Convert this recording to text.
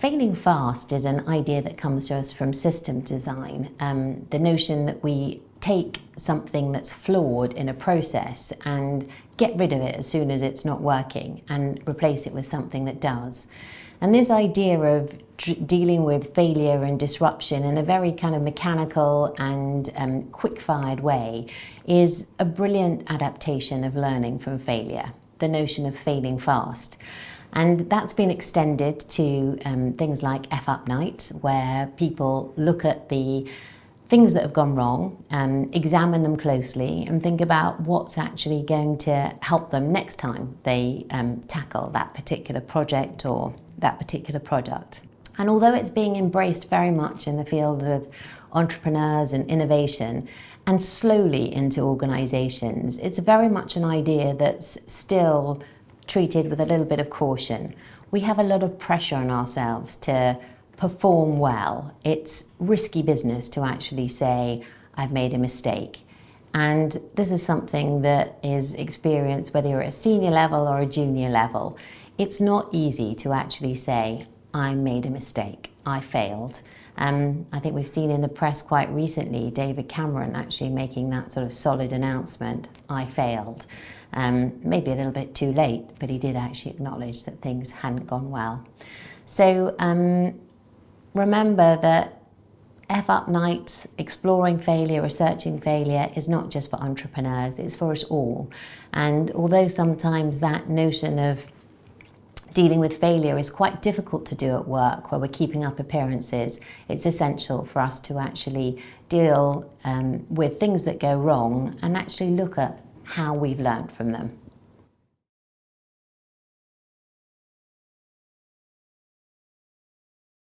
Failing fast is an idea that comes to us from system design. The notion that we take something that's flawed in a process and get rid of it as soon as it's not working and replace it with something that does. And this idea of dealing with failure and disruption in a very kind of mechanical and quick-fired way is a brilliant adaptation of learning from failure, the notion of failing fast. And that's been extended to things like F-up night, where people look at the things that have gone wrong, examine them closely and think about what's actually going to help them next time they tackle that particular project or that particular product. And although it's being embraced very much in the field of entrepreneurs and innovation and slowly into organizations, it's very much an idea that's still treated with a little bit of caution. We have a lot of pressure on ourselves to perform well. It's risky business to actually say, I've made a mistake. And this is something that is experienced whether you're at a senior level or a junior level. It's not easy to actually say, I made a mistake, I failed. I think we've seen in the press quite recently David Cameron actually making that sort of solid announcement, I failed. Maybe a little bit too late, but he did actually acknowledge that things hadn't gone well. So remember that F-up nights, exploring failure, researching failure is not just for entrepreneurs, it's for us all. And although sometimes that notion of dealing with failure is quite difficult to do at work where we're keeping up appearances, it's essential for us to actually deal with things that go wrong and actually look at how we've learned from them.